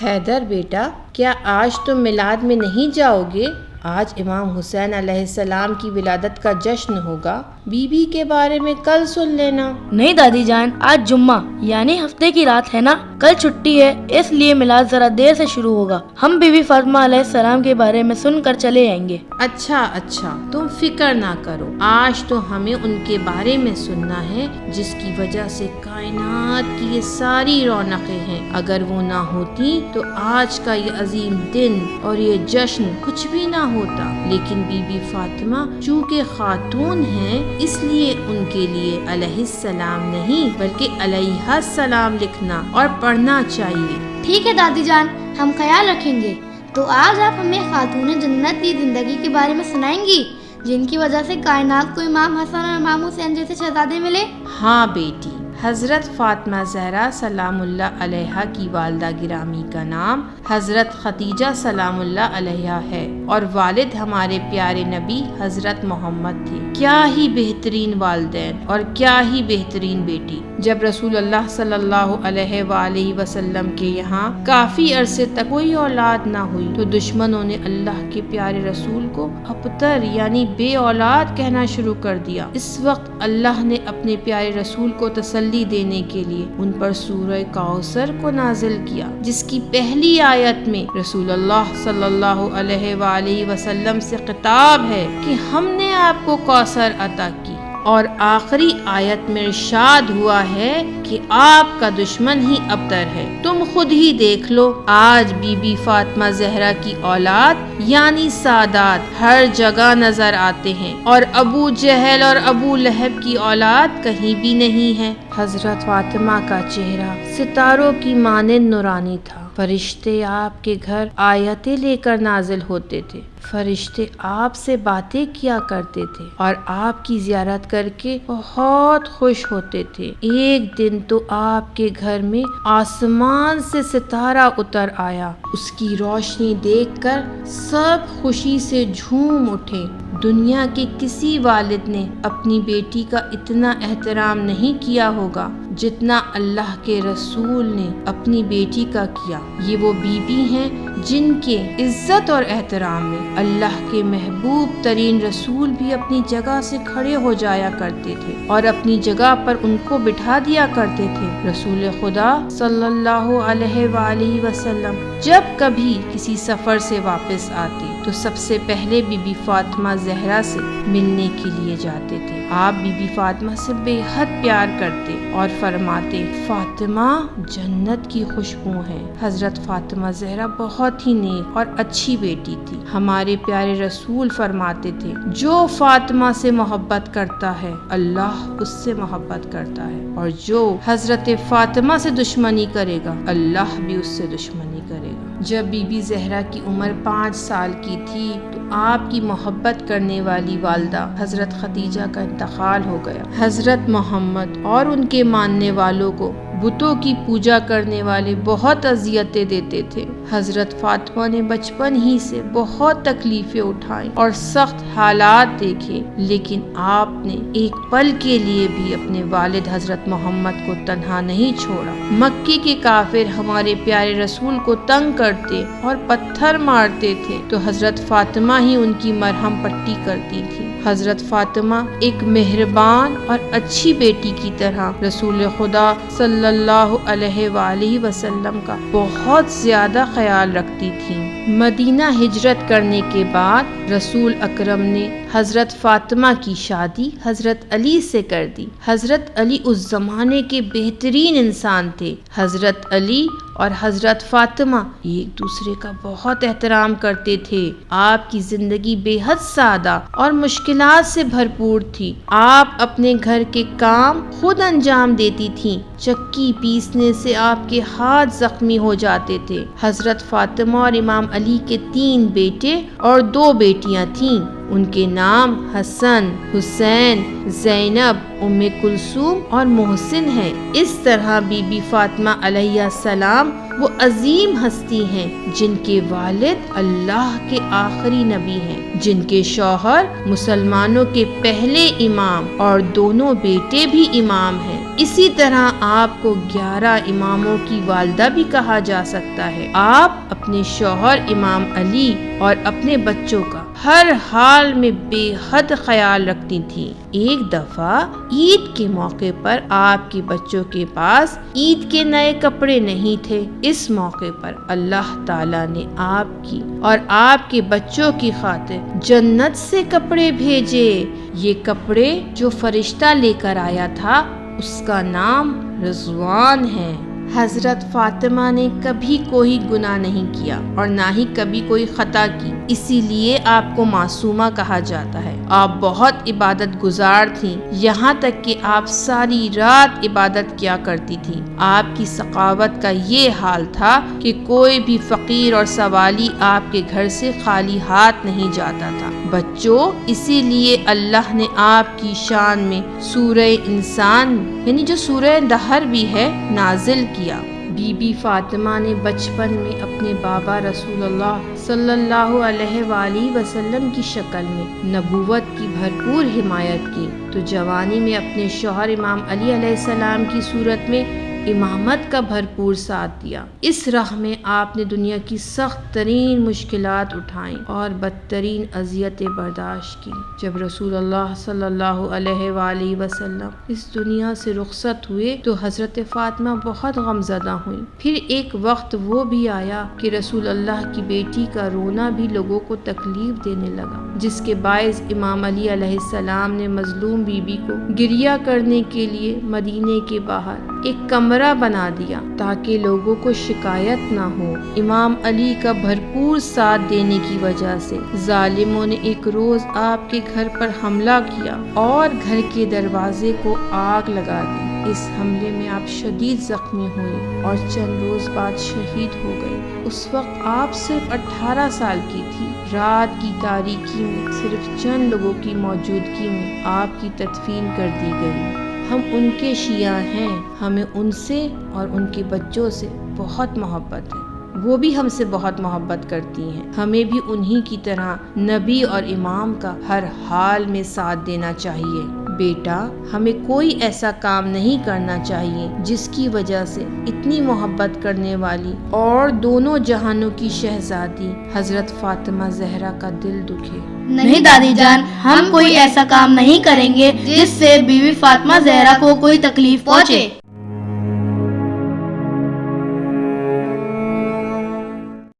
حیدر بیٹا، کیا آج تم میلاد میں نہیں جاؤ گے؟ آج امام حسین علیہ السلام کی ولادت کا جشن ہوگا، بی بی کے بارے میں کل سن لینا۔ نہیں دادی جان، آج جمعہ یعنی ہفتے کی رات ہے نا، کل چھٹی ہے، اس لیے میلاد ذرا دیر سے شروع ہوگا۔ ہم بی بی فاطمہ علیہ السلام کے بارے میں سن کر چلے آئیں گے۔ اچھا، تم فکر نہ کرو، آج تو ہمیں ان کے بارے میں سننا ہے جس کی وجہ سے کائنات کی یہ ساری رونقیں ہیں۔ اگر وہ نہ ہوتی تو آج کا یہ عظیم دن اور یہ جشن کچھ بھی نہ ہوتا، لیکن بی بی فاطمہ چونکہ خاتون ہیں اس لیے ان کے لیے علیہ السلام نہیں بلکہ علیہ السلام لکھنا اور پڑھنا چاہیے۔ ٹھیک ہے دادی جان، ہم خیال رکھیں گے۔ تو آج آپ ہمیں خاتون جنت کی زندگی کے بارے میں سنائیں گی جن کی وجہ سے کائنات کو امام حسن اور امام حسین جیسے شہزادے ملے؟ ہاں بیٹی، حضرت فاطمہ زہرا سلام اللہ علیہا کی والدہ گرامی کا نام حضرت خدیجہ سلام اللہ علیہا ہے اور والد ہمارے پیارے نبی حضرت محمد تھے۔ کیا ہی بہترین والدین اور کیا ہی بہترین بیٹی۔ جب رسول اللہ صلی اللہ علیہ وآلہ وسلم کے یہاں کافی عرصے تک کوئی اولاد نہ ہوئی تو دشمنوں نے اللہ کے پیارے رسول کو ابتر یعنی بے اولاد کہنا شروع کر دیا۔ اس وقت اللہ نے اپنے پیارے رسول کو تسلی دینے کے لیے ان پر سورہ کوثر کو نازل کیا، جس کی پہلی آیت میں رسول اللہ صلی اللہ علیہ وآلہ وسلم سے خطاب ہے کہ ہم نے آپ کو کوثر عطا کی، اور آخری آیت میں ارشاد ہوا ہے کہ آپ کا دشمن ہی ابتر ہے۔ تم خود ہی دیکھ لو، آج بی بی فاطمہ زہرا کی اولاد یعنی سادات ہر جگہ نظر آتے ہیں اور ابو جہل اور ابو لہب کی اولاد کہیں بھی نہیں ہے۔ حضرت فاطمہ کا چہرہ ستاروں کی مانند نورانی تھا۔ فرشتے آپ کے گھر آیتیں لے کر نازل ہوتے تھے، فرشتے آپ سے باتیں کیا کرتے تھے اور آپ کی زیارت کر کے بہت خوش ہوتے تھے۔ ایک دن تو آپ کے گھر میں آسمان سے ستارہ اتر آیا، اس کی روشنی دیکھ کر سب خوشی سے جھوم اٹھے۔ دنیا کے کسی والد نے اپنی بیٹی کا اتنا احترام نہیں کیا ہوگا جتنا اللہ کے رسول نے اپنی بیٹی کا کیا۔ یہ وہ بی بی ہیں جن کے عزت اور احترام میں اللہ کے محبوب ترین رسول بھی اپنی جگہ سے کھڑے ہو جایا کرتے تھے اور اپنی جگہ پر ان کو بٹھا دیا کرتے تھے۔ رسول خدا صلی اللہ علیہ وآلہ وسلم جب کبھی کسی سفر سے واپس آتے تو سب سے پہلے بی بی فاطمہ زہرا سے ملنے کے لیے جاتے تھے۔ آپ بی بی فاطمہ سے بے حد پیار کرتے اور فرماتے، فاطمہ جنت کی خوشبو ہے۔ حضرت فاطمہ زہرا بہت ہی نیک اور اچھی بیٹی تھی۔ ہمارے پیارے رسول فرماتے تھے، جو فاطمہ سے محبت کرتا ہے اللہ اس سے محبت کرتا ہے، اور جو حضرت فاطمہ سے دشمنی کرے گا اللہ بھی اس سے دشمنی کرے گا۔ جب بی بی زہرا کی عمر 5 سال کی تھی تو آپ کی محبت کرنے والی والدہ حضرت خدیجہ کا انتقال ہو گیا۔ حضرت محمد اور ان کے ماننے والوں کو بتوں کی پوجا کرنے والے بہت اذیتیں دیتے تھے۔ حضرت فاطمہ نے بچپن ہی سے بہت تکلیفیں اٹھائیں اور سخت حالات دیکھے، لیکن آپ نے ایک پل کے لیے بھی اپنے والد حضرت محمد کو تنہا نہیں چھوڑا۔ مکے کے کافر ہمارے پیارے رسول کو تنگ کرتے اور پتھر مارتے تھے تو حضرت فاطمہ ہی ان کی مرہم پٹی کرتی تھی۔ حضرت فاطمہ ایک مہربان اور اچھی بیٹی کی طرح رسول خدا صلی اللہ علیہ وآلہ وسلم کا بہت زیادہ خیال رکھتی تھیں۔ مدینہ ہجرت کرنے کے بعد رسول اکرم نے حضرت فاطمہ کی شادی حضرت علی سے کر دی۔ حضرت علی اس زمانے کے بہترین انسان تھے۔ حضرت علی اور حضرت فاطمہ ایک دوسرے کا بہت احترام کرتے تھے۔ آپ کی زندگی بے حد سادہ اور مشکلات سے بھرپور تھی۔ آپ اپنے گھر کے کام خود انجام دیتی تھیں۔ چکی پیسنے سے آپ کے ہاتھ زخمی ہو جاتے تھے۔ حضرت فاطمہ اور امام علی کے 3 بیٹے اور 2 بیٹیاں تھیں۔ ان کے نام حسن، حسین، زینب، ام کلثوم اور محسن ہیں۔ اس طرح بی بی فاطمہ علیہ السلام وہ عظیم ہستی ہیں جن کے والد اللہ کے آخری نبی ہیں، جن کے شوہر مسلمانوں کے پہلے امام اور دونوں بیٹے بھی امام ہیں۔ اسی طرح آپ کو 11 اماموں کی والدہ بھی کہا جا سکتا ہے۔ آپ اپنے شوہر امام علی اور اپنے بچوں کا ہر حال میں بے حد خیال رکھتی تھیں۔ ایک دفعہ عید کے موقع پر آپ کے بچوں کے پاس عید کے نئے کپڑے نہیں تھے۔ اس موقع پر اللہ تعالیٰ نے آپ کی اور آپ کے بچوں کی خاطر جنت سے کپڑے بھیجے۔ یہ کپڑے جو فرشتہ لے کر آیا تھا اس کا نام رضوان ہے۔ حضرت فاطمہ نے کبھی کوئی گناہ نہیں کیا اور نہ ہی کبھی کوئی خطا کی، اسی لیے آپ کو معصومہ کہا جاتا ہے۔ آپ بہت عبادت گزار تھیں، یہاں تک کہ آپ ساری رات عبادت کیا کرتی تھیں۔ آپ کی سخاوت کا یہ حال تھا کہ کوئی بھی فقیر اور سوالی آپ کے گھر سے خالی ہاتھ نہیں جاتا تھا۔ بچوں، اسی لیے اللہ نے آپ کی شان میں سورہ انسان یعنی جو سورہ دہر بھی ہے نازل کیا۔ بی بی فاطمہ نے بچپن میں اپنے بابا رسول اللہ صلی اللہ علیہ وآلہ وسلم کی شکل میں نبوت کی بھرپور حمایت کی، تو جوانی میں اپنے شوہر امام علی علیہ السلام کی صورت میں امامت کا بھرپور ساتھ دیا۔ اس راہ میں آپ نے دنیا کی سخت ترین مشکلات اٹھائیں اور بدترین اذیتیں برداشت کی۔ جب رسول اللہ صلی اللہ علیہ وآلہ وسلم اس دنیا سے رخصت ہوئے تو حضرت فاطمہ بہت غمزدہ ہوئیں۔ پھر ایک وقت وہ بھی آیا کہ رسول اللہ کی بیٹی کا رونا بھی لوگوں کو تکلیف دینے لگا، جس کے باعث امام علی علیہ السلام نے مظلوم بی بی کو گریہ کرنے کے لیے مدینے کے باہر ایک کمرہ بنا دیا تاکہ لوگوں کو شکایت نہ ہو۔ امام علی کا بھرپور ساتھ دینے کی وجہ سے ظالموں نے ایک روز آپ کے گھر پر حملہ کیا اور گھر کے دروازے کو آگ لگا دی۔ اس حملے میں آپ شدید زخمی ہوئے اور چند روز بعد شہید ہو گئے۔ اس وقت آپ صرف 18 سال کی تھی۔ رات کی تاریکی میں صرف چند لوگوں کی موجودگی میں آپ کی تدفین کر دی گئی۔ ہم ان کے شیعہ ہیں، ہمیں ان سے اور ان کے بچوں سے بہت محبت ہے، وہ بھی ہم سے بہت محبت کرتی ہیں۔ ہمیں بھی انہی کی طرح نبی اور امام کا ہر حال میں ساتھ دینا چاہیے۔ بیٹا، ہمیں کوئی ایسا کام نہیں کرنا چاہیے جس کی وجہ سے اتنی محبت کرنے والی اور دونوں جہانوں کی شہزادی حضرت فاطمہ زہرا کا دل دکھے۔ نہیں دادی جان، ہم کوئی ایسا کام نہیں کریں گے جس سے بی بی فاطمہ زہرا کو کوئی تکلیف پہنچے۔